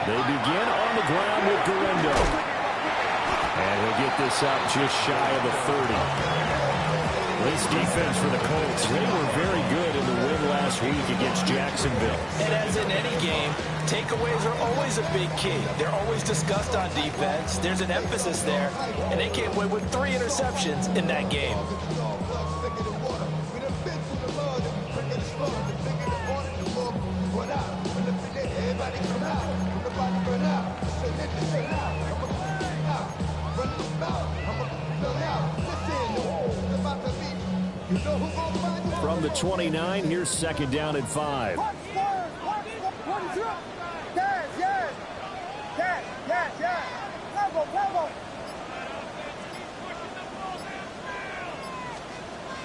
They begin on the ground with Griddy. And he'll get this up just shy of the 30. This defense for the Colts, they were very good in the win last week against Jacksonville. And as in any game, takeaways are always a big key. They're always discussed on defense. There's an emphasis there, and they came away with 3 interceptions in that game. From the 29, here's 2nd down and 5.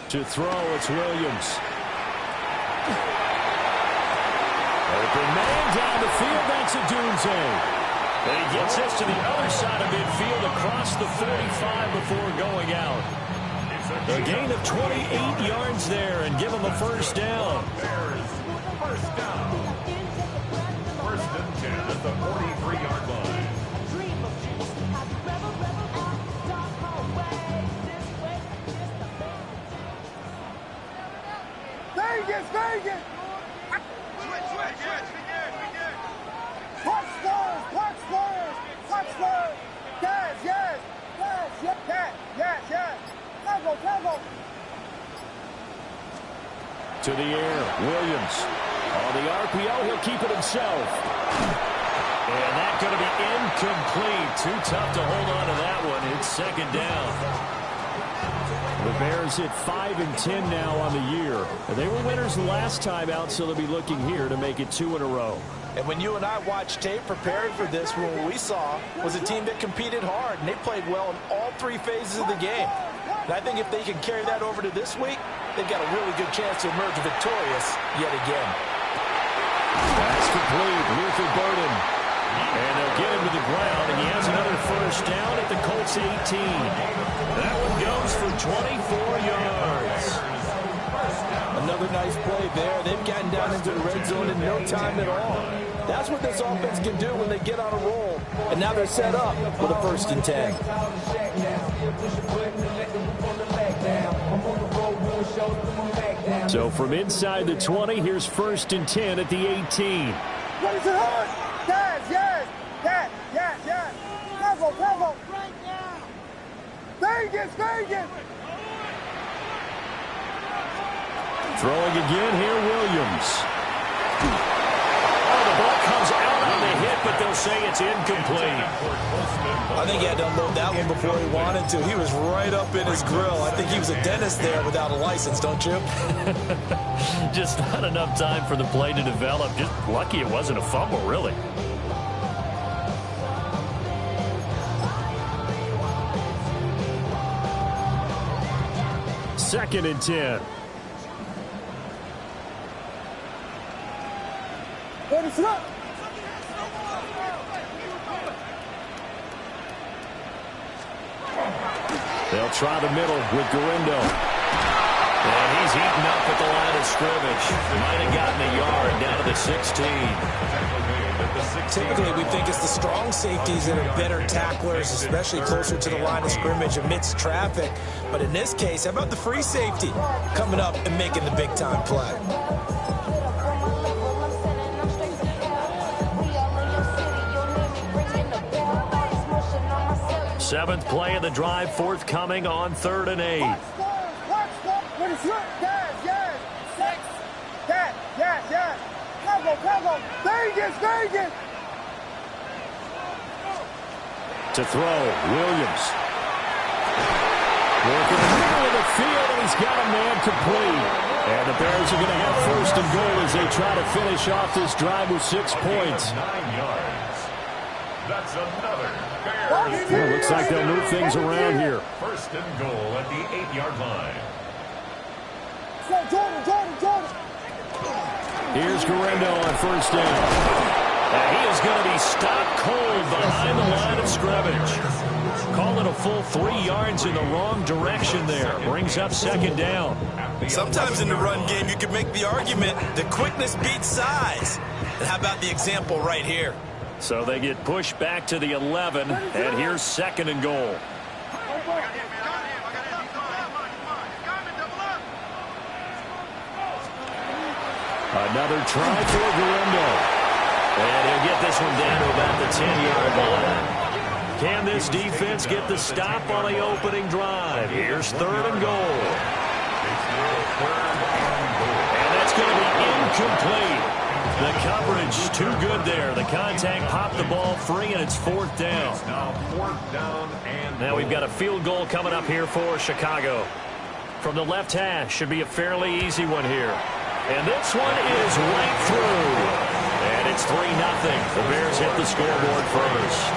To throw, it's Williams. Open man down the field, that's a Dunze. And he gets this to the other side of midfield across the 45 before going out. A gain of 28 yards there and give him a 1st down. First down. 1st and 10 at the 43-yard line. Vegas! To the air, Williams. On the RPO, he'll keep it himself. And that's going to be incomplete. Too tough to hold on to that one. It's 2nd down. The Bears hit 5 and 10 now on the year. They were winners last time out, so they'll be looking here to make it 2 in a row. And when you and I watched tape preparing for this, what we saw was a team that competed hard, and they played well in all 3 phases of the game. And I think if they can carry that over to this week, they've got a really good chance to emerge victorious yet again. That's complete. Luther Burden. And they'll get him to the ground, and he has another 1st down at the Colts 18. That one goes for 24 yards. Another nice play there. They've gotten down into the red zone in no time at all. That's what this offense can do when they get on a roll. And now they're set up for the 1st and 10. So from inside the 20, here's 1st and 10 at the 18. What is it hard? Yes. Cover. Right now. Vegas. Throwing again here, Williams. Oh, the ball comes out on the hit, but they'll say it's incomplete. I think he had to unload that one before he wanted to. He was right up in his grill. I think he was a dentist there without a license, don't you? Just not enough time for the play to develop. Just lucky it wasn't a fumble, really. Second and 10. They'll try the middle with Griddy. And he's eaten up at the line of scrimmage. Might have gotten a yard down to the 16. Typically, we think it's the strong safeties that are better tacklers, especially closer to the line of scrimmage amidst traffic. But in this case, how about the free safety coming up and making the big-time play? Seventh play of the drive, forthcoming on 3rd and 8. Vegas. To throw, Williams. Working the middle of the field, and he's got a man complete. And the Bears are going to have 1st and goal as they try to finish off this drive with 6 points. 9 yards. That's another Bears. Well, looks like they'll move things around here. 1st and goal at the 8-yard line. Jordan. Here's Griddy on 1st down. And he is going to be stopped cold behind the line of scrimmage. Call it a full 3 yards in the wrong direction there. Brings up second down. Sometimes in the run game, you could make the argument that quickness beats size. And how about the example right here? So they get pushed back to the 11, and here's second and goal. Another try for Griddy. And he'll get this one down to about the 10-yard line. Can this defense get the stop on the opening drive? Here's third and goal. And that's going to be incomplete. The coverage too good there. The contact popped the ball free, and it's fourth down. Now we've got a field goal coming up here for Chicago. From the left hash, should be a fairly easy one here. And this one is right through. And it's 3-0. The Bears hit the scoreboard first.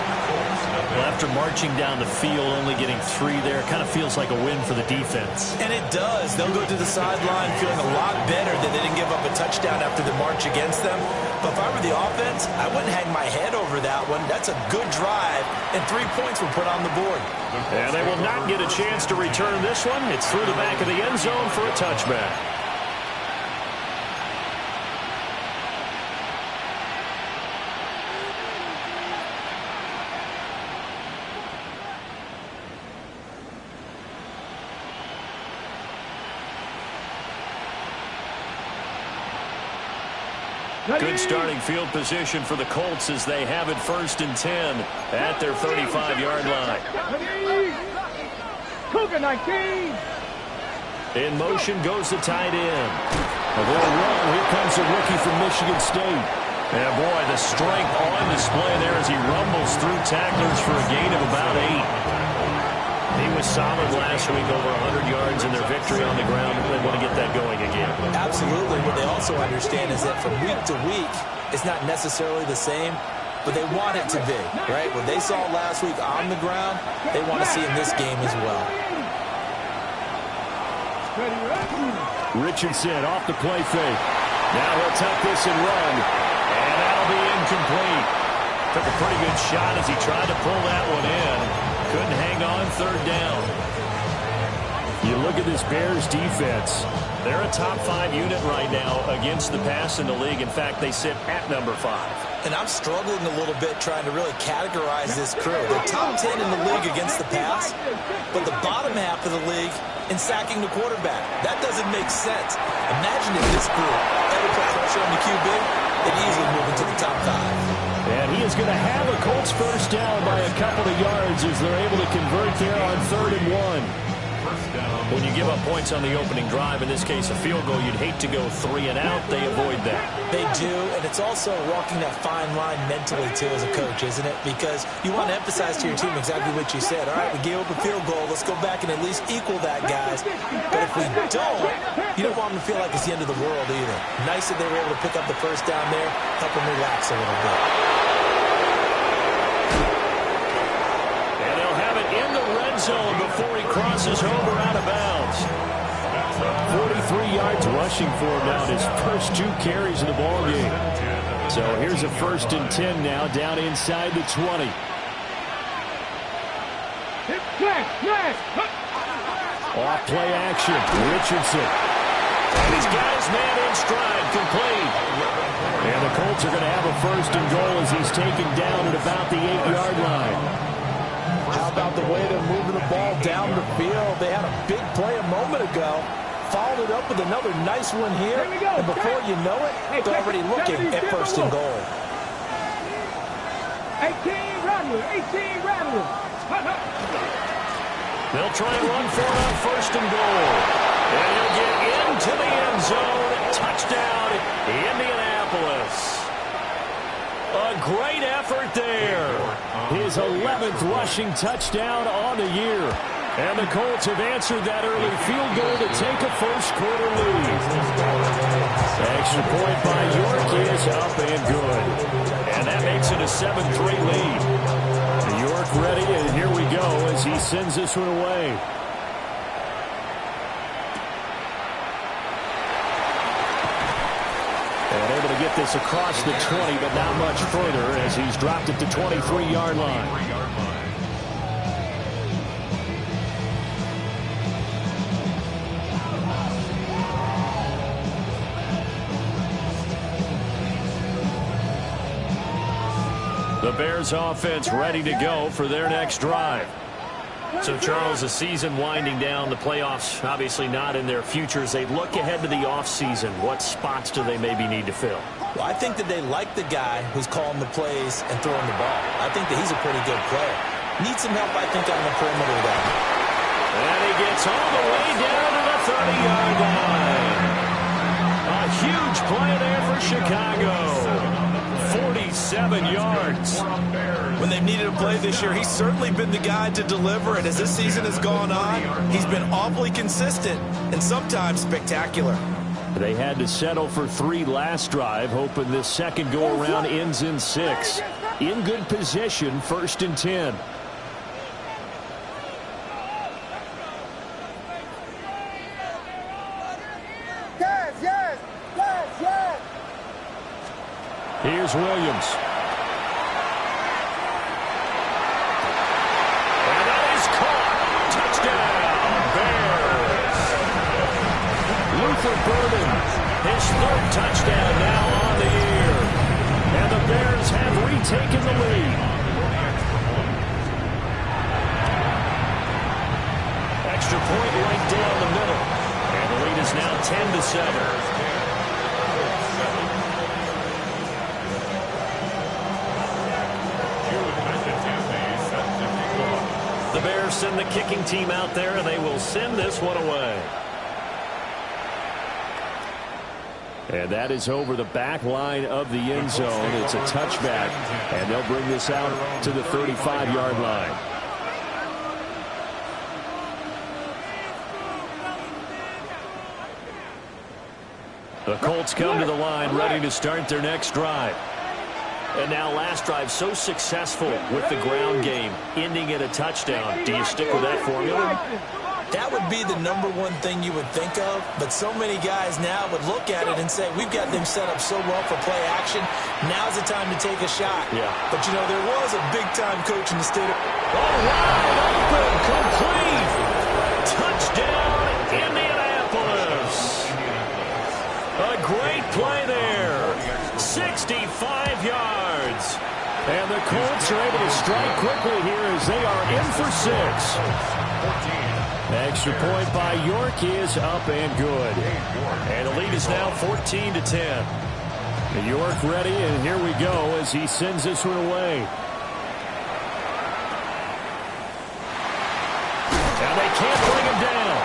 Well, after marching down the field, only getting 3 there, kind of feels like a win for the defense. And it does. They'll go to the sideline feeling a lot better that they didn't give up a touchdown after the march against them. But if I were the offense, I wouldn't hang my head over that one. That's a good drive, and 3 points were put on the board. And they will not get a chance to return this one. It's through the back of the end zone for a touchback. Good starting field position for the Colts as they have it 1st and 10 at their 35-yard line. In motion goes the tight end. A ball run. Here comes the rookie from Michigan State. And boy, the strength on display there as he rumbles through tacklers for a gain of about 8. He was solid last week, over 100 yards in their victory on the ground. They want to get that going again. Absolutely. What they also understand is that from week to week, it's not necessarily the same, but they want it to be, right? What they saw last week on the ground, they want to see in this game as well. Richardson off the play fake. Now he'll tuck this and run. And that'll be incomplete. Took a pretty good shot as he tried to pull that one in. Couldn't hang on, third down. You look at this Bears defense. They're a top 5 unit right now against the pass in the league. In fact, they sit at number 5. And I'm struggling a little bit trying to really categorize this crew. They're top 10 in the league against the pass, but the bottom half of the league in sacking the quarterback. That doesn't make sense. Imagine if this group ever put pressure on the QB, they'd easily move into the top 5. And he is going to have a Colts first down by a couple of yards as they're able to convert there on 3rd and 1. When you give up points on the opening drive, in this case a field goal, you'd hate to go 3 and out. They avoid that. They do, and it's also walking that fine line mentally, too, as a coach, isn't it? Because you want to emphasize to your team exactly what you said. All right, we gave up a field goal. Let's go back and at least equal that, guys. But if we don't, you don't want them to feel like it's the end of the world either. Nice that they were able to pick up the first down there, help them relax a little bit. And they'll have it in the red zone before he crosses over out of bounds. 43 yards rushing for him now, his first 2 carries in the ball game. So here's a 1st and 10 now, down inside the 20. Off play action, Richardson. And he's got his man in stride, complete. And the Colts are going to have a 1st and goal as he's taken down at about the 8-yard line. How about the way they're moving the ball down the field? They had a big play a moment ago. Followed it up with another nice one here. And before you know it, they're already looking at 1st and goal. 18 Radler. They'll try and run for it on 1st and goal. And he'll get into the end zone. Touchdown, Indianapolis. A great effort there. His 11th rushing touchdown on the year. And the Colts have answered that early field goal to take a first-quarter lead. Extra point by York is up and good. And that makes it a 7-3 lead. York ready, and here we go as he sends this one away. And able to get this across the 20, but not much further as he's dropped it to 23-yard line. The Bears offense ready to go for their next drive. So, Charles, the season winding down, the playoffs obviously not in their futures. They look ahead to the offseason. What spots do they maybe need to fill? Well, I think that they like the guy who's calling the plays and throwing the ball. I think that he's a pretty good player. Needs some help, I think, on the perimeter there. And he gets all the way down to the 30-yard line. A huge play there for Chicago. 47 yards. When they've needed a play this year, he's certainly been the guy to deliver it. As this season has gone on, he's been awfully consistent and sometimes spectacular. They had to settle for 3 last drive, hoping this second go-around ends in 6. In good position, 1st and 10. Here's Williams. And that is caught. Touchdown, Bears. Luther Burden, his 3rd touchdown now on the year. And the Bears have retaken the lead. Extra point right down the middle. And the lead is now 10-7. The Bears send the kicking team out there, and they will send this one away. And that is over the back line of the end zone. It's a touchback, and they'll bring this out to the 35-yard line. The Colts come to the line, ready to start their next drive. And now last drive so successful with the ground game, ending in a touchdown. Do you stick with that formula? That would be the number one thing you would think of, but so many guys now would look at it and say, we've got them set up so well for play action. Now's the time to take a shot. Yeah. But, you know, there was a big-time coach in the state of... wide open, complete. Touchdown, Indianapolis. A great play there. 65 yards. And the Colts are able to strike quickly here as they are in for 6. Extra point by York is up and good. And the lead is now 14-10. York ready, and here we go as he sends this one away. And they can't bring him down.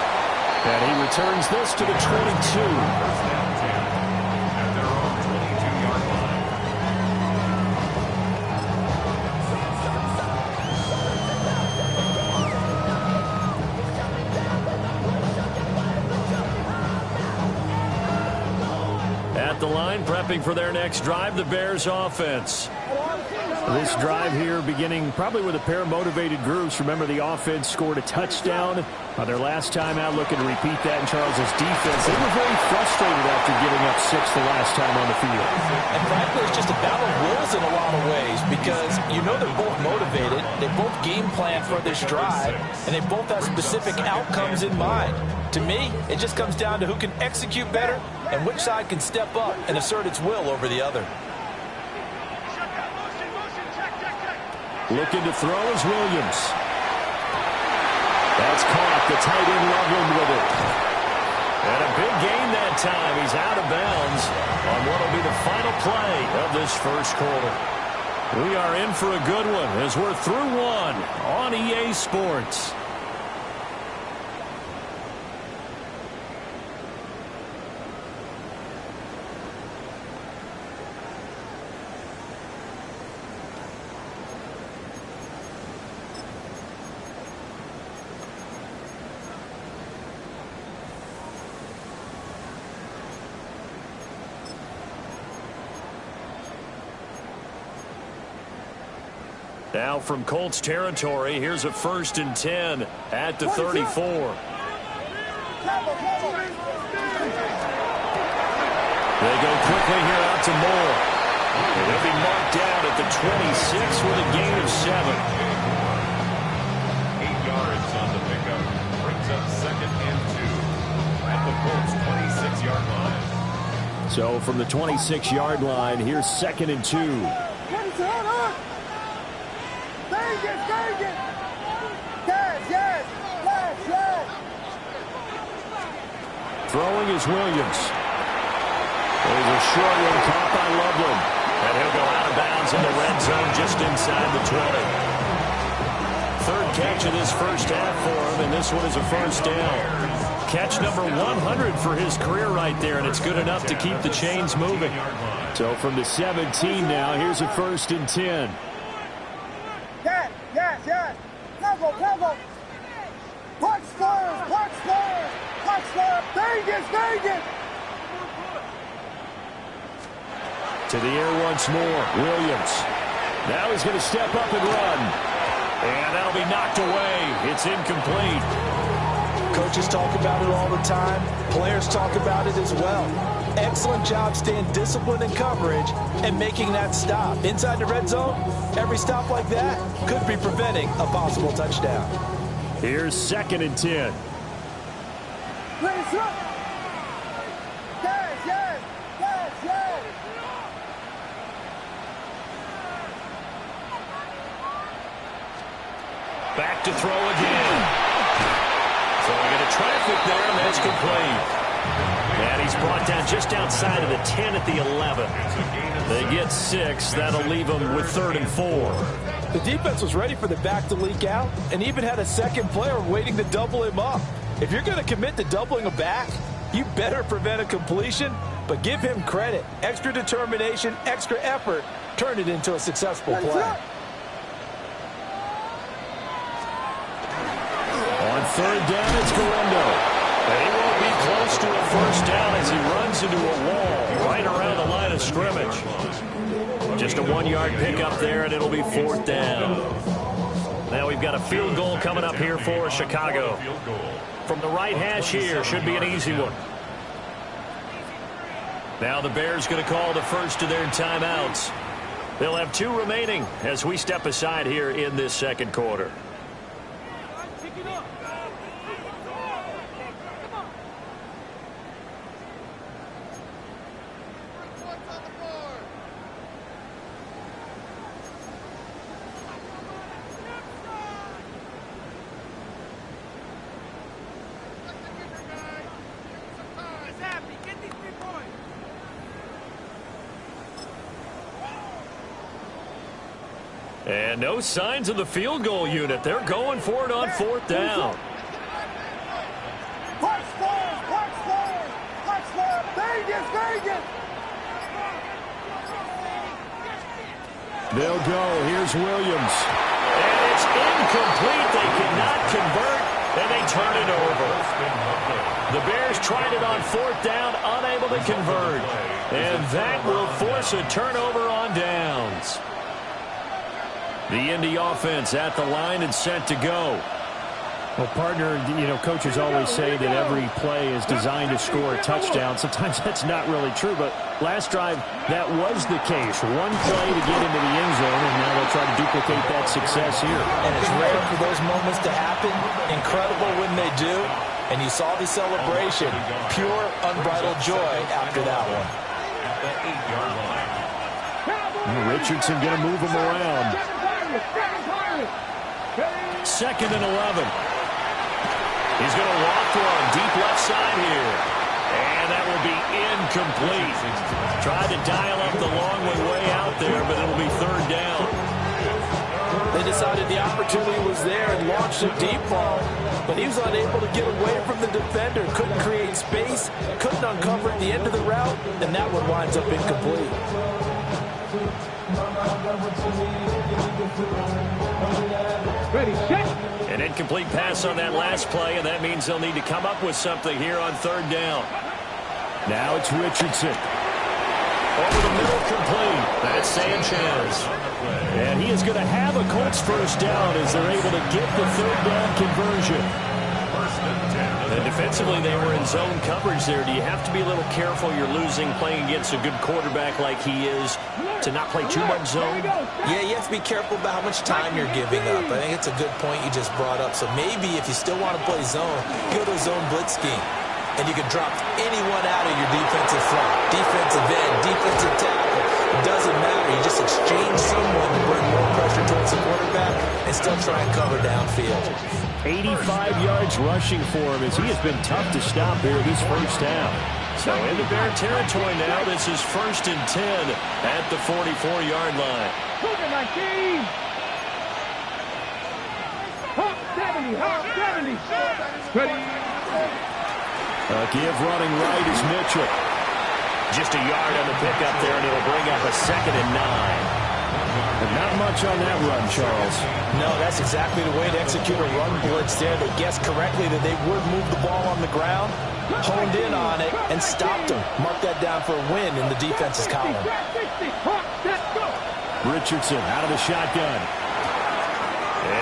And he returns this to the 22. At the line, prepping for their next drive, the Bears offense. This drive here beginning probably with a pair of motivated groups. Remember, the offense scored a touchdown on their last time out, looking to repeat that in Charles's defense. They were very frustrated after giving up 6 the last time on the field. And frankly, it's just a battle of wills in a lot of ways because you know they're both motivated, they both game plan for this drive, and they both have specific outcomes in mind. To me, it just comes down to who can execute better and which side can step up and assert its will over the other. Looking to throw is Williams. That's caught. The tight end Loveland with it. And a big gain that time. He's out of bounds on what will be the final play of this first quarter. We are in for a good one as we're through one on EA Sports. Now from Colts territory, here's a 1st and 10 at the 34. They go quickly here out to Moore. They'll be marked down at the 26 with a gain of 7. 8 yards on the pickup. Brings up 2nd and 2 at the Colts 26-yard line. So from the 26-yard line, here's 2nd and 2. Throwing is Williams. There's a short one caught by Loveland. And he'll go out of bounds in the red zone just inside the 20. Third catch of this first half for him, and this one is a first down. Catch number 100 for his career right there, and it's good enough to keep the chains moving. So from the 17 now, here's a 1st and 10. Yes. Go. Punch first. Vegas. To the air once more, Williams. Now he's going to step up and run. And that'll be knocked away. It's incomplete. Coaches talk about it all the time. Players talk about it as well. Excellent job staying disciplined in coverage and making that stop. Inside the red zone, every stop like that could be preventing a possible touchdown. Here's 2nd and 10. Yes. Back to throw again. Throwing into traffic there, and that's complete. And he's brought down just outside of the 10 at the 11. They get 6. That'll leave them with 3rd and 4. The defense was ready for the back to leak out and even had a second player waiting to double him up. If you're going to commit to doubling a back, you better prevent a completion, but give him credit. Extra determination, extra effort, turn it into a successful play. On 3rd down, it's Griddy. And he won't be close to a first down as he runs into a wall right around the line of scrimmage. Just a 1-yard pickup there, and it'll be 4th down. Now we've got a field goal coming up here for Chicago. From the right hash here, should be an easy one. Now the Bears going to call the first of their timeouts. They'll have 2 remaining as we step aside here in this 2nd quarter. And no signs of the field goal unit. They're going for it on 4th down. Vegas. They'll go. Here's Williams. And it's incomplete. They cannot convert, and they turn it over. The Bears tried it on 4th down, unable to convert. And that will force a turnover on downs. The Indy offense at the line and set to go. Well, partner, coaches always say that every play is designed to score a touchdown. Sometimes that's not really true, but last drive, that was the case. One play to get into the end zone, and now they'll try to duplicate that success here. And it's rare for those moments to happen. Incredible when they do. And you saw the celebration. Pure, unbridled joy after that one. Richardson going to move him around. 2nd and 11. He's going to walk one deep left side here. And that will be incomplete. Tried to dial up the long way out there, but it'll be 3rd down. They decided the opportunity was there and launched a deep ball, but he was unable to get away from the defender. Couldn't create space, couldn't uncover the end of the route, and that one winds up incomplete. Ready, set. An incomplete pass on that last play, and that means they'll need to come up with something here on 3rd down. Now it's Richardson. Over the middle, complete. That's Sanchez. And he is going to have a Colts first down as they're able to get the 3rd down conversion. And defensively, they were in zone coverage there. Do you have to be a little careful? You're losing playing against a good quarterback like he is to not play too much zone? Yeah, you have to be careful about how much time you're giving up. I think it's a good point you just brought up. So maybe if you still want to play zone, go to a zone blitz scheme. And you can drop anyone out of your defensive front. Defensive end, defensive tackle. It doesn't matter. You just exchange someone to bring more pressure towards the quarterback and still try and cover downfield. 85 yards rushing for him as he has been tough to stop here this first half. So into Bear territory now. This is 1st and 10 at the 44-yard line. Look at my team. Hawk 70, Hawk 70. Ready. A give running right is Mitchell. Just a yard on the pickup there, and it'll bring up a 2nd and 9. And not much on that run, Charles. No, that's exactly the way to execute a run blitz there. They guessed correctly that they would move the ball on the ground, honed in on it, and stopped them. Mark that down for a win in the defense's column. Richardson out of the shotgun.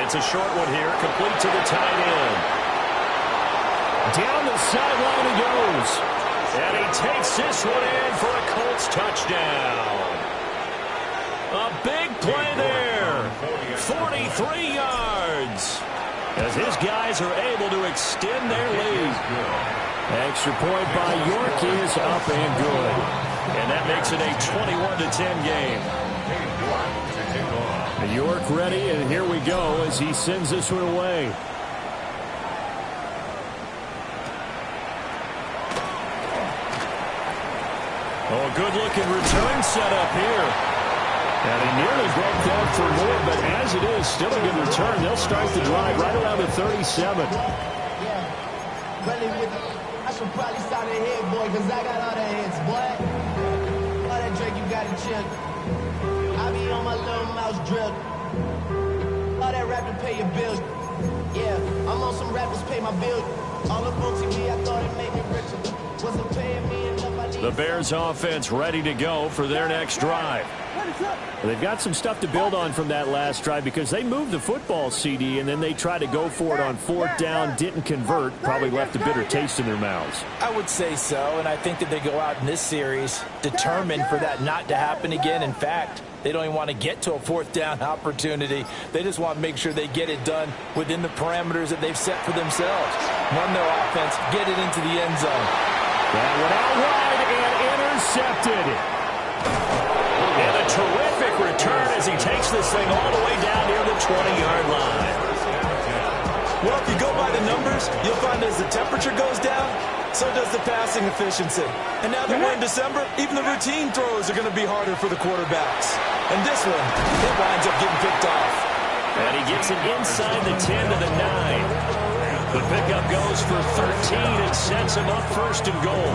It's a short one here, complete to the tight end. Down the sideline he goes. And he takes this one in for a Colts touchdown. A big play there. 43 yards. As his guys are able to extend their lead. Extra point by York is up and good. And that makes it a 21-10 game. York ready, and here we go as he sends this one away. Oh, good-looking return setup here. And he nearly broke that for more, but as it is, still a good return. They'll start the drive right around the 37. I should probably start a head, boy, because I got all the heads, boy. All that Drake, you got to chill. I be on my little mouse drill. All that rap to pay your bills. Yeah, I'm on some rappers pay my bills. All up on TV, I thought it made me richer. Wasn't paying me enough. The Bears offense ready to go for their next drive. They've got some stuff to build on from that last drive because they moved the football, CD, and then they tried to go for it on 4th down, didn't convert, probably left a bitter taste in their mouths. I would say so, and I think that they go out in this series determined for that not to happen again. In fact, they don't even want to get to a 4th down opportunity. They just want to make sure they get it done within the parameters that they've set for themselves. Run their offense, get it into the end zone. That went out wide and intercepted. And a terrific return as he takes this thing all the way down near the 20-yard line. Well, if you go by the numbers, you'll find as the temperature goes down, so does the passing efficiency. And now that we're in December, even the routine throws are going to be harder for the quarterbacks. And this one, it winds up getting picked off. And he gets it inside the 10 to the 9. The pickup goes for 13 and sets him up 1st and goal.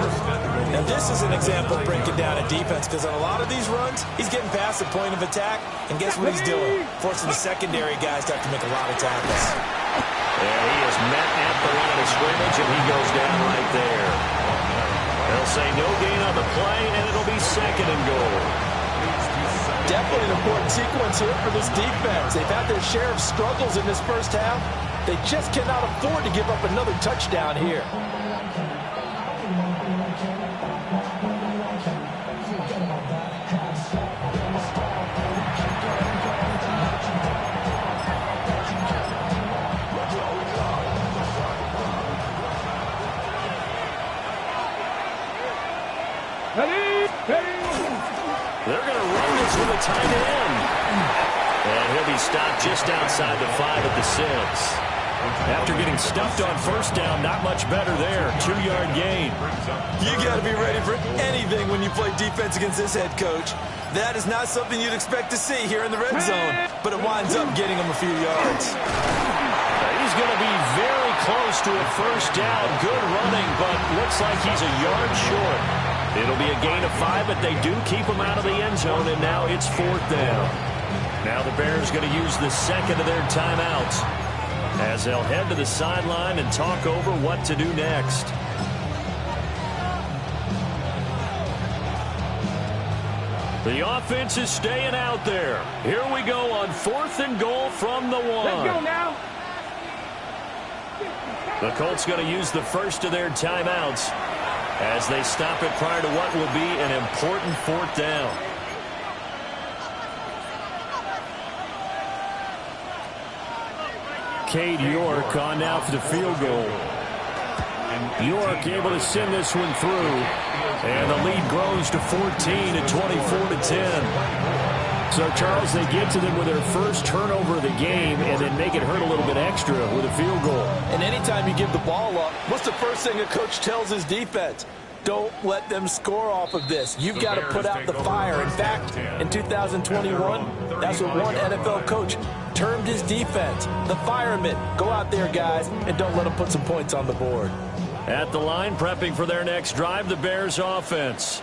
Now, this is an example of breaking down a defense because on a lot of these runs, he's getting past the point of attack, and guess what he's doing? Forcing the secondary guys to have to make a lot of tackles. And he is met at the line of scrimmage, and he goes down right there. They'll say no gain on the play, and it'll be 2nd and goal. Definitely an important sequence here for this defense. They've had their share of struggles in this first half. They just cannot afford to give up another touchdown here. They're going to run this with a tight end. And he'll be stopped just outside the 5 at the 6. After getting stuffed on 1st down, not much better there. 2-yard gain. You got to be ready for anything when you play defense against this head coach. That is not something you'd expect to see here in the red zone, but it winds up getting him a few yards. He's going to be very close to a 1st down. Good running, but looks like he's a yard short. It'll be a gain of 5, but they do keep him out of the end zone, and now it's 4th down. Now the Bears going to use the 2nd of their timeouts as they'll head to the sideline and talk over what to do next. The offense is staying out there. Here we go on 4th and goal from the 1. Let's go now. The Colts going to use the 1st of their timeouts as they stop it prior to what will be an important 4th down. Cade York on now for the field goal. York able to send this one through. And the lead grows to 14 at 24-10. So, Charles, they get to them with their first turnover of the game and then make it hurt a little bit extra with a field goal. And anytime you give the ball up, what's the first thing a coach tells his defense? Don't let them score off of this. You've got to put out the fire. In fact, in 2021, that's what one NFL coach termed his defense. The firemen. Go out there, guys, and don't let them put some points on the board. At the line, prepping for their next drive, the Bears offense.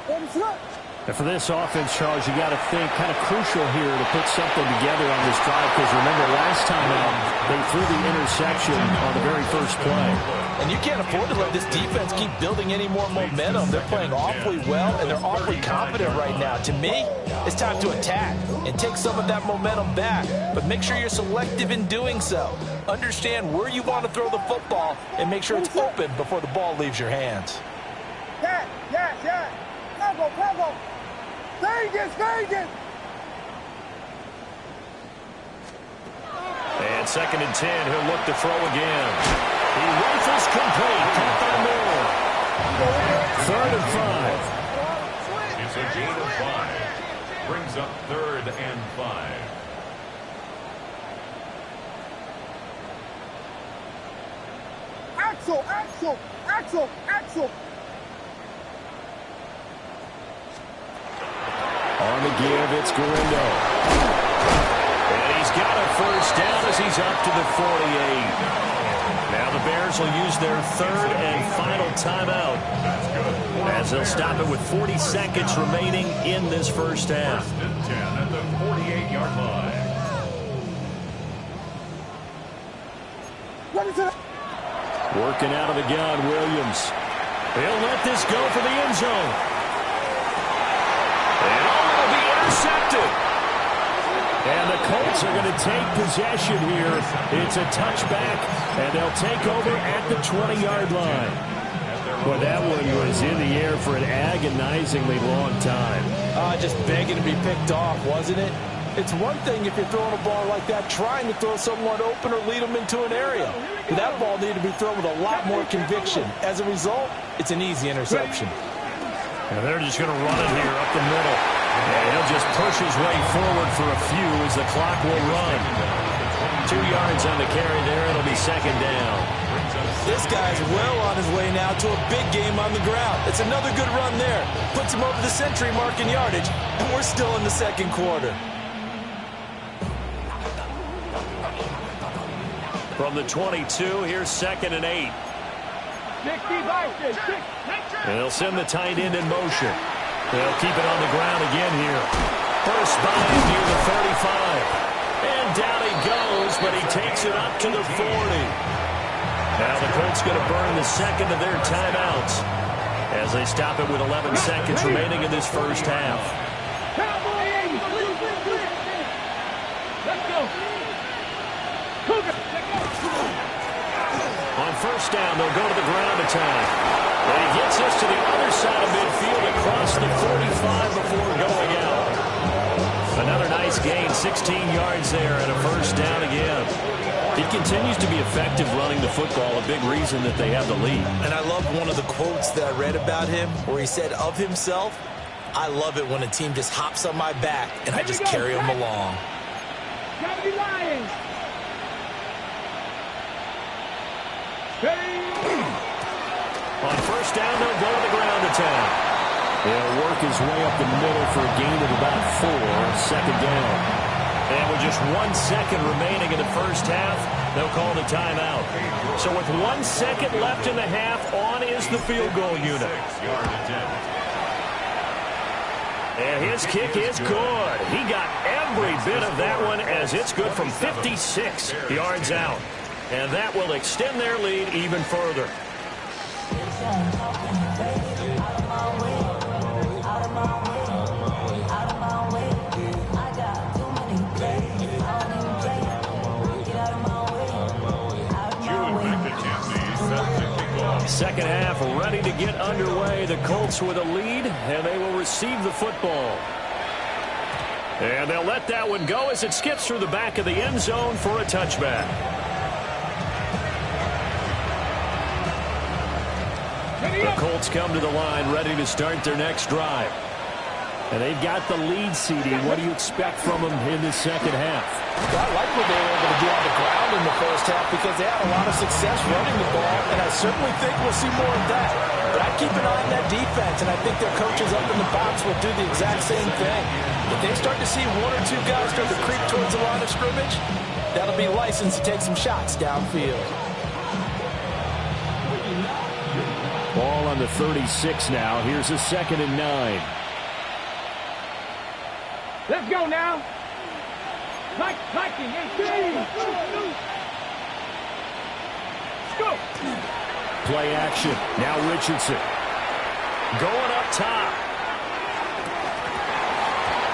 And for this offense, Charles, you got to think kind of crucial here to put something together on this drive because remember last time out, they threw the interception on the very first play. And you can't afford to let this defense keep building any more momentum. They're playing awfully well, and they're awfully confident right now. To me, it's time to attack and take some of that momentum back. But make sure you're selective in doing so. Understand where you want to throw the football and make sure it's open before the ball leaves your hands. Yes. Combo. Vegas. And 2nd and 10, he'll look to throw again. He rifles complete. Caught by Moore. 3rd and 5. It's a gain of 5. Brings up 3rd and 5. Axel. On the give, it's Griddy. And he's got a first down as he's up to the 48. Now the Bears will use their 3rd and final timeout as they'll stop it with 40 seconds remaining in this first half. 1st and 10 at the 48-yard line. Working out of the gun, Williams. He'll let this go for the end zone. And will be intercepted. And the Colts are going to take possession here. It's a touchback, and they'll take over at the 20-yard line. Well, that one was in the air for an agonizingly long time. Just begging to be picked off, wasn't it? It's one thing if you're throwing a ball like that, trying to throw someone open or lead them into an area. But that ball needed to be thrown with a lot more conviction. As a result, it's an easy interception. And they're just going to run it here up the middle. And he'll just push his way forward for a few as the clock will run. 2 yards on the carry there. It'll be 2nd down. This guy's well on his way now to a big game on the ground. It's another good run there. Puts him over the century mark in yardage, and we're still in the 2nd quarter. From the 22, here's 2nd and 8. And they'll send the tight end in motion. They'll keep it on the ground again here. First by near the 35. And down he goes, but he takes it up to the 40. Now the Colts going to burn the 2nd of their timeouts as they stop it with 11 seconds remaining in this first half. On first down, they'll go to the ground attack. And he gets us to the other side of midfield across the 45 before going out. Another nice gain, 16 yards there, and a first down again. He continues to be effective running the football, a big reason that they have the lead. And I love one of the quotes that I read about him where he said of himself, I love it when a team just hops on my back and I just carry them along. On first down, they'll go to the ground attack. He'll work his way up the middle for a gain of about 4, 2nd down. And with just 1 second remaining in the first half, they'll call the timeout. So with 1 second left in the half, on is the field goal unit. And his kick is good. He got every bit of that one as it's good from 56 yards out. And that will extend their lead even further. Second half ready to get underway. The Colts with a lead, and they will receive the football. And they'll let that one go as it skips through the back of the end zone for a touchback. The Colts come to the line ready to start their next drive. And they've got the lead, CD. What do you expect from them in the second half? I like what they were able to do on the ground in the first half because they had a lot of success running the ball, and I certainly think we'll see more of that. But I keep an eye on that defense, and I think their coaches up in the box will do the exact same thing. If they start to see one or two guys start to creep towards the line of scrimmage, that'll be license to take some shots downfield. Ball on the 36 now. Here's a 2nd and 9. Let's go now. Liking, go. Play action. Now Richardson. Going up top.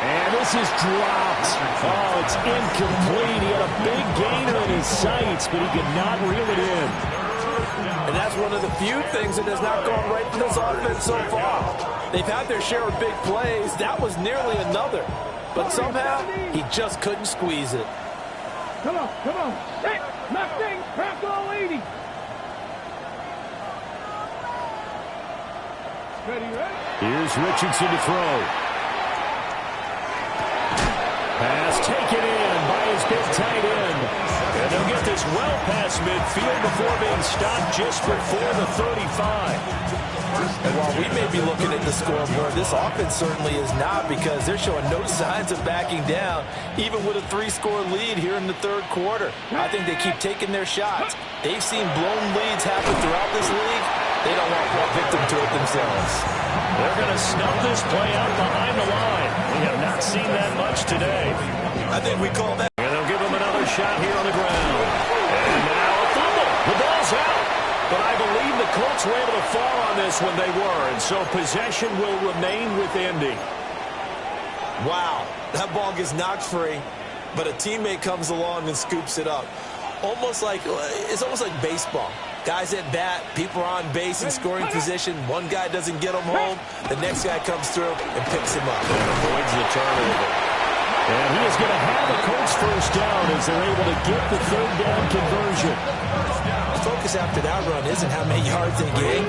And this is dropped. Oh, it's incomplete. He had a big gainer in his sights, but he could not reel it in. And that's one of the few things that has not gone right for this offense so far. They've had their share of big plays. That was nearly another. But somehow, he just couldn't squeeze it. Come on. Set, nothing, crack all 80. Ready? Here's Richardson to throw. Pass taken in by his big tight end. And they'll get this well past midfield before being stopped just before the 35. And while we may be looking at the scoreboard, this offense certainly is not because they're showing no signs of backing down, even with a 3-score lead here in the third quarter. I think they keep taking their shots. They've seen blown leads happen throughout this league. They don't want to fall victim to it themselves. They're going to snuff this play out behind the line. We have not seen that much today. I think we call that. And they'll give them another shot here on the ground. And now a fumble. The ball's out. But I believe the Colts were able to fall on this when they were, and so possession will remain with Indy. Wow, that ball gets knocked free, but a teammate comes along and scoops it up. It's almost like baseball. Guys at bat, people are on base in scoring position. One guy doesn't get them home, the next guy comes through and picks him up. And avoids the turnover. And he is going to have a Colts first down as they're able to get the 3rd down conversion. The focus after that run isn't how many yards they gained.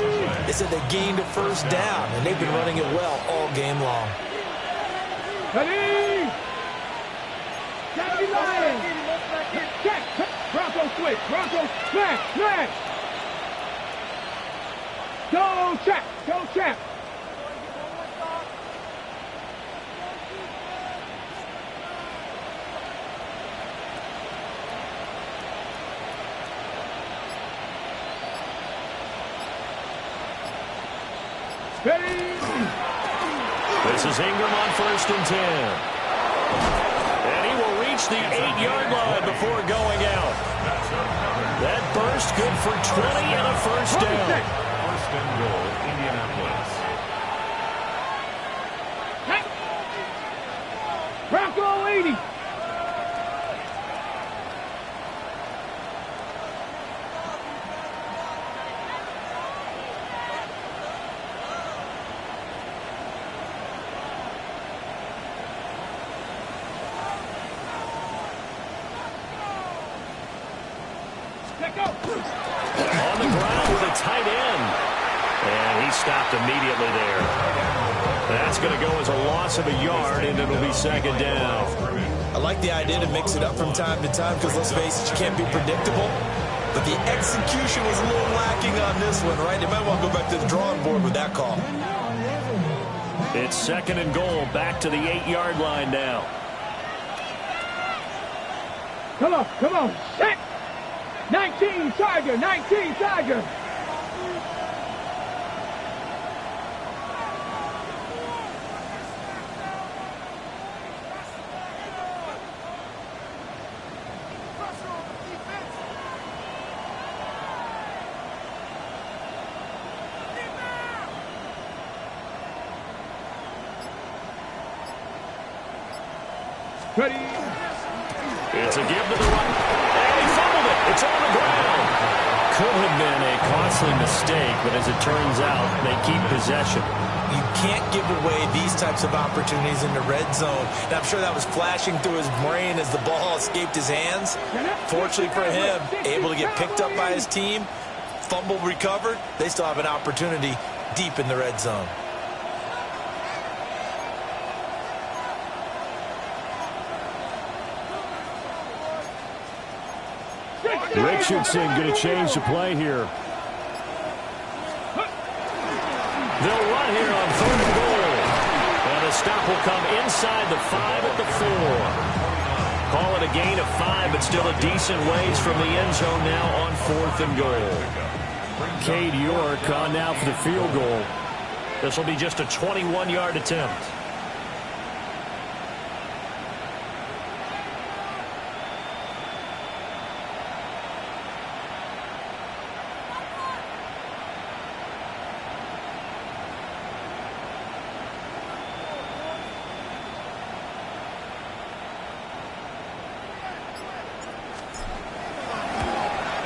It's that they gained a first down, and they've been running it well all game long. Ready? Jackie Lion. Check. Bronco switch. Bronco smash. Go check. This is Ingram on 1st and 10. And he will reach the 8-yard line before going out. That burst good for 20 and a first down. 1st and goal, Indianapolis. Bronco 80. On the ground with a tight end. And he stopped immediately there. That's going to go as a loss of a yard, and it'll be 2nd down. I like the idea to mix it up from time to time because, let's face it, you can't be predictable. But the execution was a little lacking on this one, right? They might want to go back to the drawing board with that call. It's 2nd and goal, back to the 8-yard line now. Come on. Set. 19 Tiger. Ready. It's a give to the right. And he fumbled it. It's on the ground. Could have been a costly mistake, but as it turns out, they keep possession. You can't give away these types of opportunities in the red zone. And I'm sure that was flashing through his brain as the ball escaped his hands. Fortunately for him, able to get picked up by his team. fumble recovered, they still have an opportunity deep in the red zone. Richardson going to change the play here. They'll run here on 3rd and goal. And the stop will come inside the 5 at the 4. Call it a gain of 5, but still a decent ways from the end zone now on 4th and goal. Cade York on now for the field goal. This will be just a 21-yard attempt.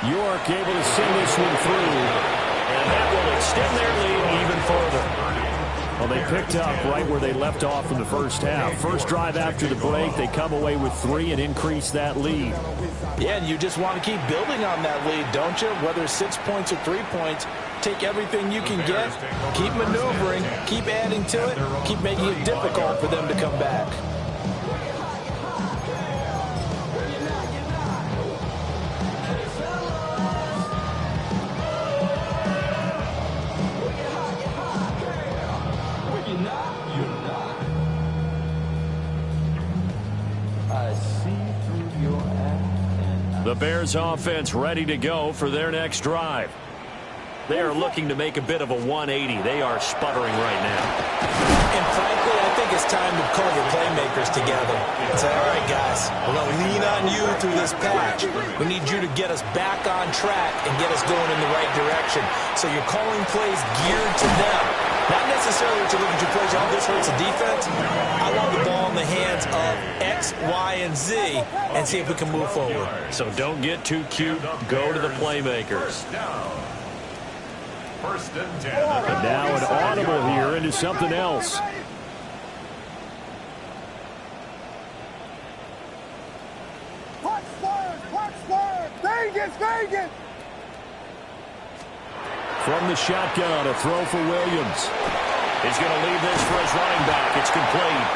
York able to send this one through. And that will extend their lead even further. Well, they picked up right where they left off in the first half. First drive after the break, they come away with 3 and increase that lead. Yeah, and you just want to keep building on that lead, don't you? Whether it's 6 points or 3 points, take everything you can get, keep maneuvering, keep adding to it, keep making it difficult for them to come back. The Bears offense ready to go for their next drive. They are looking to make a bit of a 180. They are sputtering right now. And frankly, I think it's time to call your playmakers together and say, all right, guys, we're going to lean on you through this patch. We need you to get us back on track and get us going in the right direction. So you're calling plays geared to them. Not necessarily to look at your plays, oh, this hurts the defense. I want the ball in the hands of X, Y, and Z and see if we can move forward. So don't get too cute. Go to the playmakers. 1st and 10. And now an audible here into something else. Vegas, Vegas! From the shotgun, a throw for Williams. He's going to leave this for his running back. It's complete.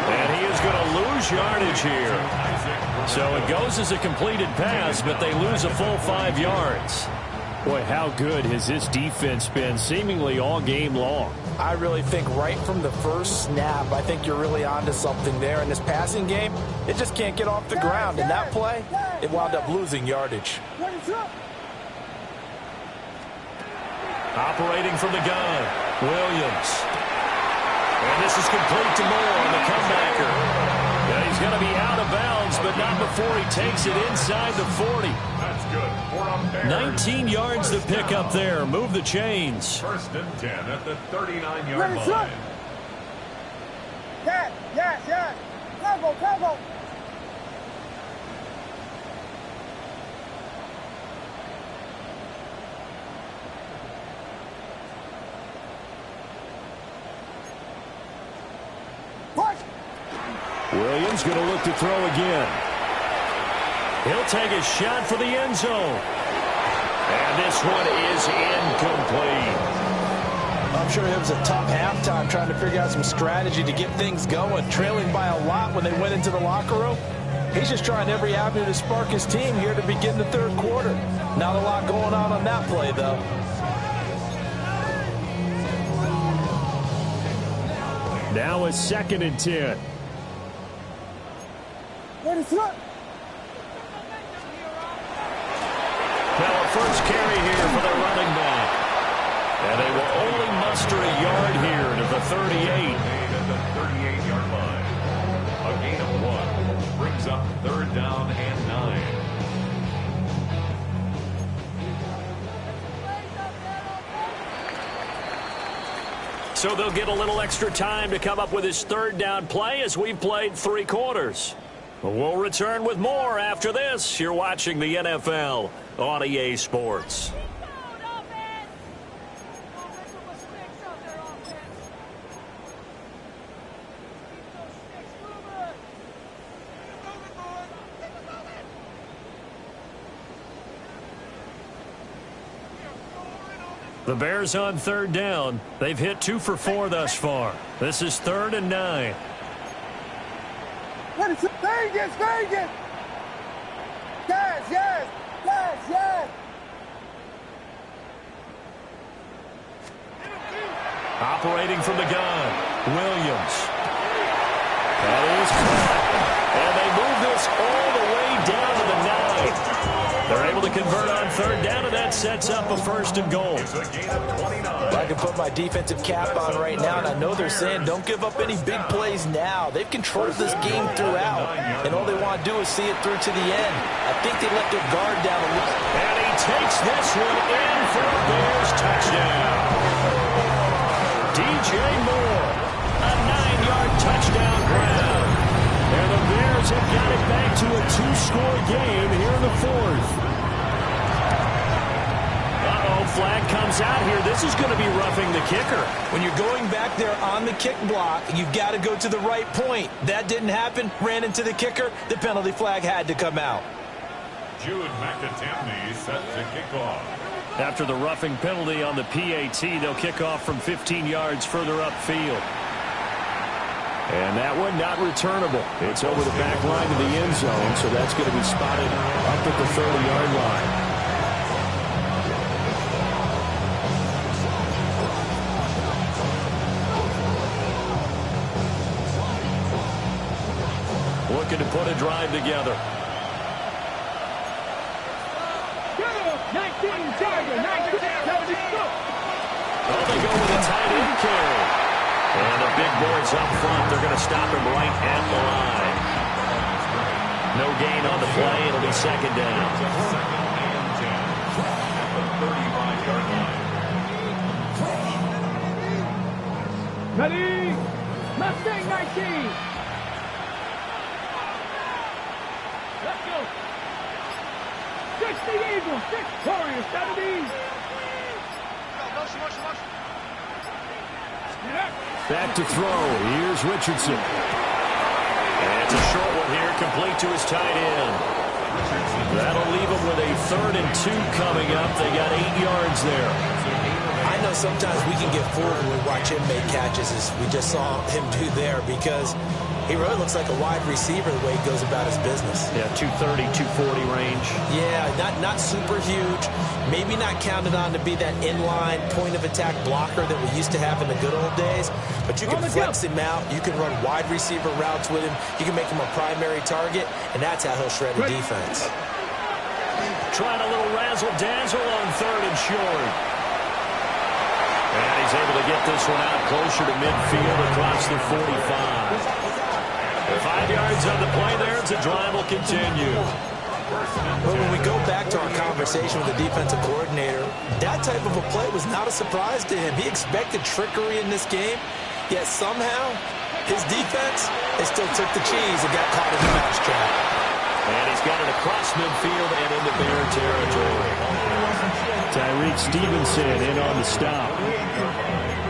And he is going to lose yardage here. So it goes as a completed pass, but they lose a full 5 yards. Boy, how good has this defense been seemingly all game long? I really think right from the first snap, I think you're really onto something there. In this passing game, it just can't get off the ground. In that play, it wound up losing yardage. Operating from the gun, Williams. And this is complete to Moore on the comebacker. Yeah, he's going to be out of bounds, but not before he takes it inside the 40. That's good. 19 yards to pick up there. Move the chains. 1st and 10 at the 39-yard line. Yes. Tempo. Williams going to look to throw again. He'll take a shot for the end zone. And this one is incomplete. I'm sure it was a tough halftime trying to figure out some strategy to get things going, trailing by a lot when they went into the locker room. He's just trying every avenue to spark his team here to begin the 3rd quarter. Not a lot going on that play, though. Now a 2nd and 10. Now a first carry here for the running back. And they will only muster a yard here to the 38. At the 38-yard line. A gain of 1 brings up 3rd down and 9. So they'll get a little extra time to come up with his 3rd down play as we've played 3 quarters. We'll return with more after this. You're watching the NFL on EA Sports. The Bears on third down. They've hit 2 for 4 thus far. This is 3rd and 9. Vegas, Vegas! Yes, yes, yes, yes! Operating from the gun, Williams. That is caught. And they move this all the way down to the 9. They're able to convert on third down, and that sets up a 1st and goal. I can put my defensive cap on right now, and I know they're saying don't give up any big plays now. They've controlled this game throughout, and all they want to do is see it through to the end. I think they let their guard down a little. And he takes this one in for a Bears touchdown. DJ Moore, a 9-yard touchdown grab. And the Bears have got it back to a 2-score game here in the 4th. Flag comes out here. This is going to be roughing the kicker. When you're going back there on the kick block, you've got to go to the right point. That didn't happen. Ran into the kicker. The penalty flag had to come out. Jude McAtamney set to kick off. After the roughing penalty on the PAT, they'll kick off from 15 yards further upfield. And that one not returnable. It's over the back line to the end zone, so that's going to be spotted up at the 30-yard line. Looking to put a drive together. 19, Charger, 19, 70, go! Oh, they go with a tight end carry. And the big boys up front, they're going to stop him right at the line. No gain on the play. It'll be 2nd down. 2nd and 10 at the 35-yard line. Ready? Mustang 19! Let's go! 60 Eagles, 6 Warriors, 70! Back to throw. Here's Richardson. And it's a short one here, complete to his tight end. That'll leave him with a 3rd and 2 coming up. They got 8 yards there. I know sometimes we can get fooled when we watch him make catches, as we just saw him do there, because he really looks like a wide receiver the way he goes about his business. Yeah, 230, 240 range. Yeah, not super huge. Maybe not counted on to be that inline point-of-attack blocker that we used to have in the good old days. But you can flex him out. You can run wide receiver routes with him. You can make him a primary target, and that's how he'll shred a defense. Trying a little razzle-dazzle on 3rd and short. And he's able to get this one out closer to midfield across the 45. 5 yards on the play there. It's a drive will continue. But when we go back to our conversation with the defensive coordinator, that type of a play was not a surprise to him. He expected trickery in this game, yet somehow his defense, they still took the cheese and got caught in the mousetrap. And he's got it across midfield and into Bear territory. Tyreek Stevenson in on the stop.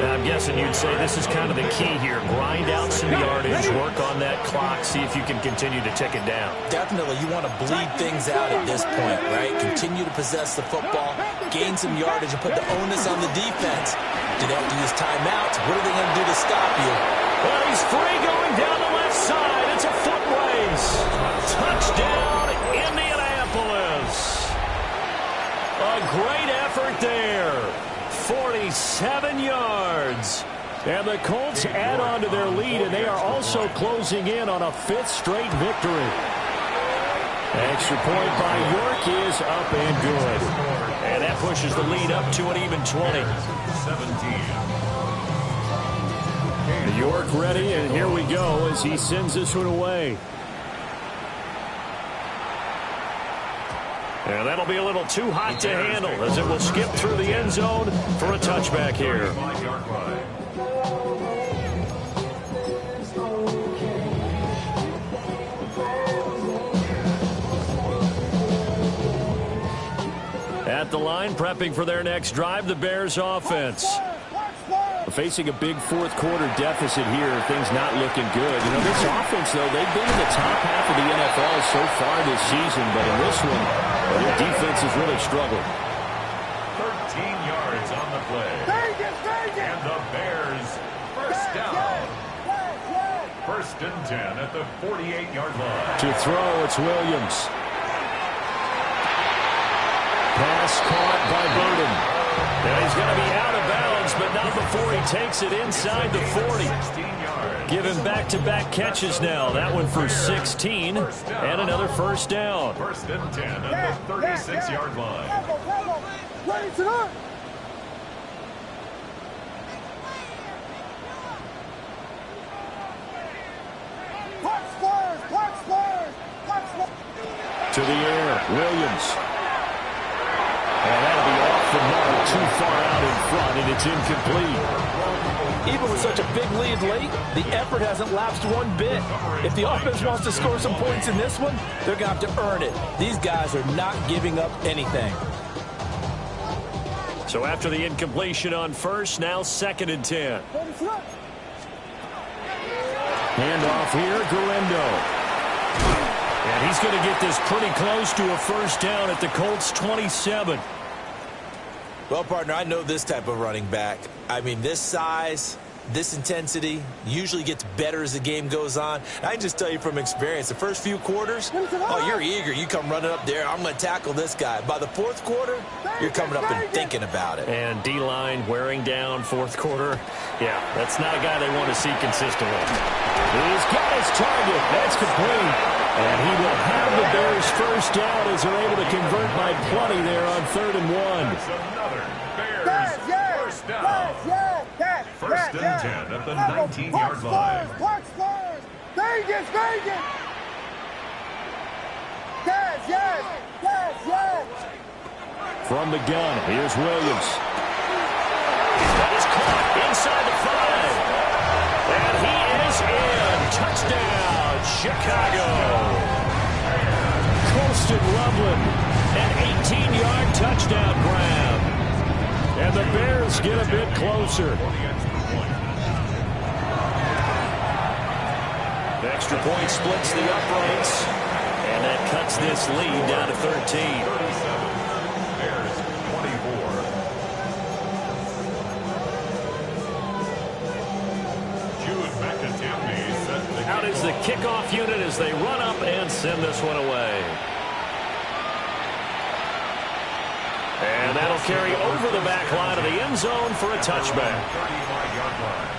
Now, I'm guessing you'd say this is kind of the key here. Grind out some yardage, work on that clock, see if you can continue to tick it down. Definitely, you want to bleed things out at this point, right? Continue to possess the football, gain some yardage, and put the onus on the defense. Do they have to use timeouts? What are they going to do to stop you? Well, he's free going down the left side. It's a foot race. Touchdown, Indianapolis. A great effort there. 47 yards. And the Colts add on to their lead, and they are also closing in on a 5th straight victory. Extra point by York is up and good. And that pushes the lead up to an even 20. 17. York ready, and here we go as he sends this one away. And that'll be a little too hot to handle as it will skip through the end zone for a touchback here. At the line, prepping for their next drive, the Bears offense. Facing a big 4th quarter deficit here, things not looking good. You know, this offense, though, they've been in the top half of the NFL so far this season, but in this one, their defense has really struggled. 13 yards on the play. And the Bears, first down. First and 10 at the 48-yard line. To throw, it's Williams. Pass caught by Burden. And he's going to be out of bounds, but not before he takes it inside the 40. Give him back-to-back catches now. That one for 16 and another first down. First and 10 at the 36-yard line. To the air, Williams. And that'll be off the mark, too far out in front, and it's incomplete. Even with such a big lead late, the effort hasn't lapsed one bit. If the offense wants to score some points in this one, they're going to have to earn it. These guys are not giving up anything. So after the incompletion on first, now second and 10. Handoff here, Garendo. And he's going to get this pretty close to a first down at the Colts 27. Well, partner, I know this type of running back. I mean, this size, this intensity usually gets better as the game goes on. I can just tell you from experience, the first few quarters, oh, you're eager. You come running up there, I'm going to tackle this guy. By the fourth quarter, you're coming up and thinking about it. And D-line wearing down fourth quarter. Yeah, that's not a guy they want to see consistently. He's got his target. That's complete. And he will have the Bears first down as they're able to convert by plenty there on 3rd and 1. That's another Bears first down. First and 10 at the 19-yard line. Vegas! Yes! From the gun, here's Williams. That is caught inside the 5. And he is in. Touchdown, Chicago. Colston Loveland, an 18-yard touchdown grab. And the Bears get a bit closer. The extra point splits the uprights. And that cuts this lead down to 13. 37, Bears 24. Jude McAtimney set the Out is the kickoff unit as they run up and send this one away. And that'll carry over the back line of the end zone for a touchback. 35-yard line.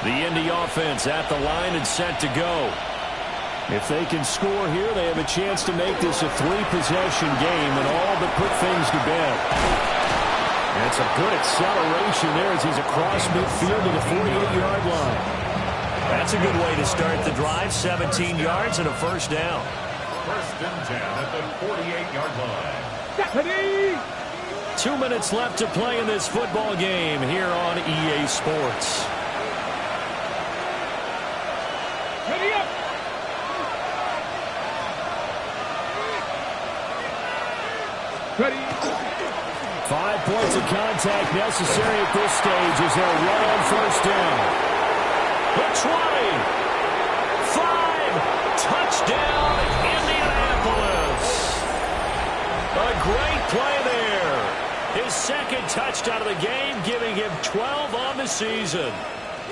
The Indy offense at the line and set to go. If they can score here, they have a chance to make this a 3-possession game and all but put things to bed. That's a good acceleration there as he's across midfield to the 48-yard line. That's a good way to start the drive. 17 yards and a first down. First and 10 at the 48-yard line. 2 minutes left to play in this football game here on EA Sports. Ready up! Ready. 5 points of contact necessary at this stage as they'll run on first down. The 20. 5. Touchdown, Indianapolis. A great play there. His second touchdown of the game, giving him 12 on the season.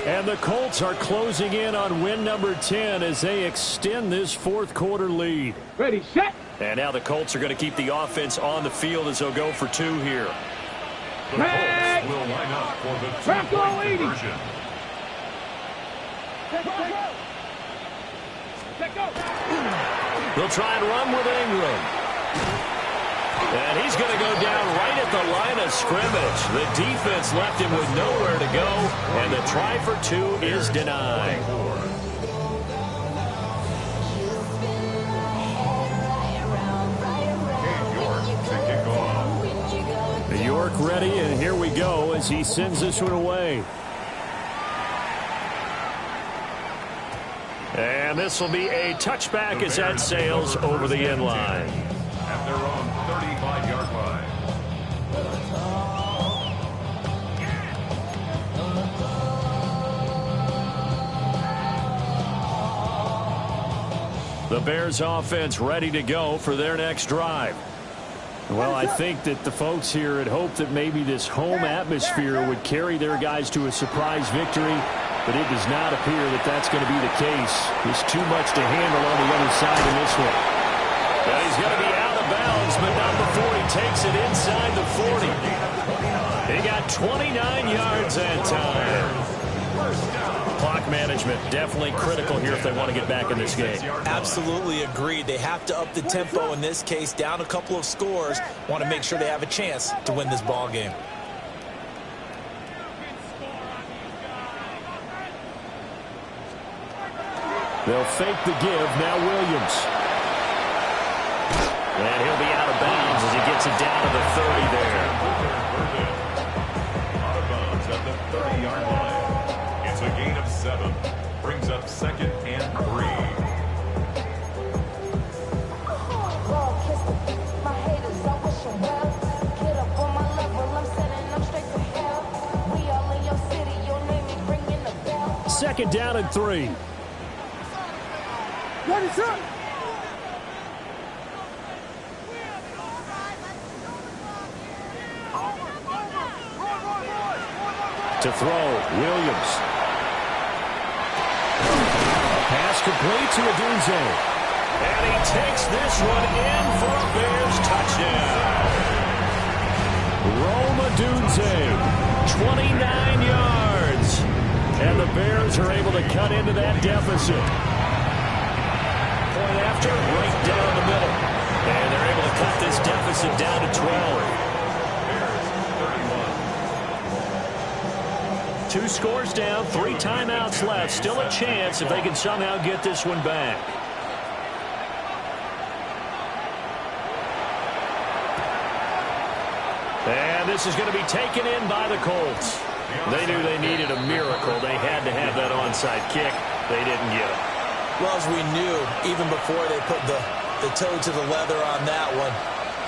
And the Colts are closing in on win number 10 as they extend this fourth quarter lead. Ready, set. And now the Colts are going to keep the offense on the field as they'll go for 2 here. The Colts will line up for the 2-point conversion. They'll try and run with Ingram. And he's going to go down right at the line of scrimmage. The defense left him with nowhere to go, and the try for 2 is denied. York ready, and here we go as he sends this one away. And this will be a touchback as that sails over the end line. At their own 35-yard line. The Bears offense ready to go for their next drive. Well, I think that the folks here had hoped that maybe this home atmosphere would carry their guys to a surprise victory, but it does not appear that that's going to be the case. There's too much to handle on the other side in this one. Well, he's going to be out of bounds, but not before he takes it inside the 40. He got 29 yards that time. Clock management definitely critical here if they want to get back in this game. Absolutely agreed. They have to up the tempo in this case, down a couple of scores. Want to make sure they have a chance to win this ball game. They'll fake the give. Now Williams. And he'll be out of bounds as he gets it down to the 30 there. Out of bounds at the 30-yard line. It's a gain of 7. Brings up 2nd and 3. Second down and 3. Ready, set. To throw, Williams. Pass complete to Odunze. And he takes this one in for a Bears touchdown. Rome Odunze, 29 yards. And the Bears are able to cut into that deficit. Point after, right down the middle. And they're able to cut this deficit down to 12. 2 scores down, 3 timeouts left. Still a chance if they can somehow get this one back. And this is going to be taken in by the Colts. They knew they needed a miracle. They had to have that onside kick. They didn't get it. Well, as we knew, even before they put the toe to the leather on that one,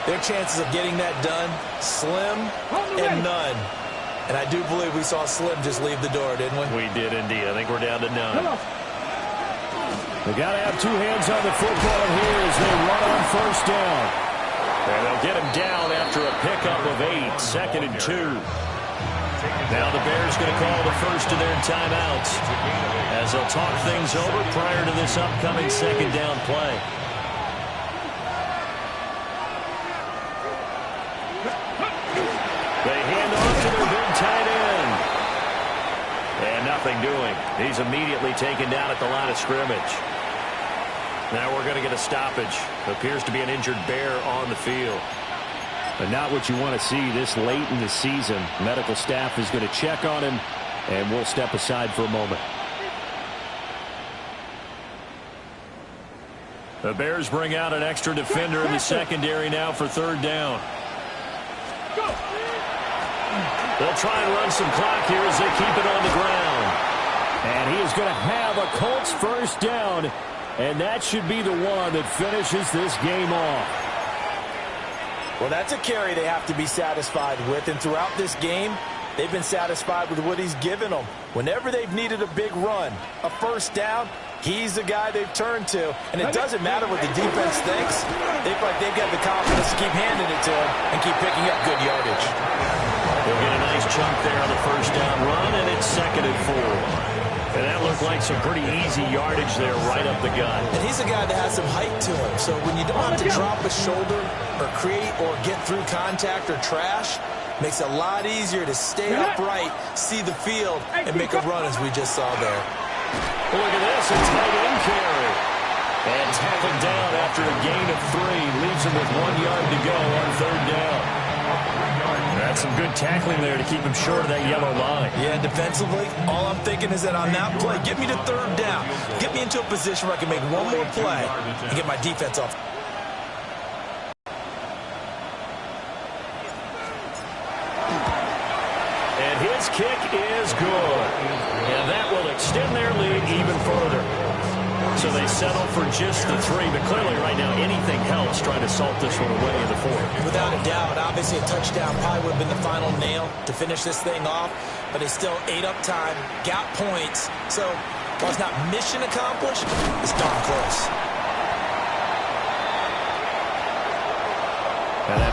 their chances of getting that done, slim and none. And I do believe we saw Slim just leave the door, didn't we? We did indeed. I think we're down to none. They got to have 2 hands on the football here as they run on first down. And they'll get him down after a pickup of 8, 2nd and 2. Now the Bears going to call the first of their timeouts as they'll talk things over prior to this upcoming 2nd down play. They hand off to their big tight end. And nothing doing. He's immediately taken down at the line of scrimmage. Now we're going to get a stoppage. Appears to be an injured Bear on the field. But not what you want to see this late in the season. Medical staff is going to check on him, and we'll step aside for a moment. The Bears bring out an extra defender in the secondary now for 3rd down. They'll try and run some clock here as they keep it on the ground. And he is going to have a Colts first down, and that should be the one that finishes this game off. Well, that's a carry they have to be satisfied with, and throughout this game, they've been satisfied with what he's given them. Whenever they've needed a big run, a first down, he's the guy they've turned to. And it doesn't matter what the defense thinks. They feel like they've got the confidence to keep handing it to him and keep picking up good yardage. They'll get a nice chunk there on the first down run, and it's 2nd and 4. And that looked like some pretty easy yardage there right up the gut. And he's a guy that has some height to him. So when you don't have to drop a shoulder or create or get through contact or trash, makes it a lot easier to stay upright, see the field, and make a run as we just saw there. Well, look at this, a tight end carry. And tackled down after a gain of 3. Leaves him with 1 yard to go on 3rd down. That's some good tackling there to keep him short of that yellow line. Yeah, defensively, all I'm thinking is that on that play, get me to 3rd down. Get me into a position where I can make one more play and get my defense off. And his kick is good. And that will extend their lead even further. So they settle for just the 3, but clearly right now anything helps trying to salt this one away in the 4th. Without a doubt, obviously a touchdown probably would have been the final nail to finish this thing off, but it's still ate up time, got points, so while it's not mission accomplished, it's darn close. And that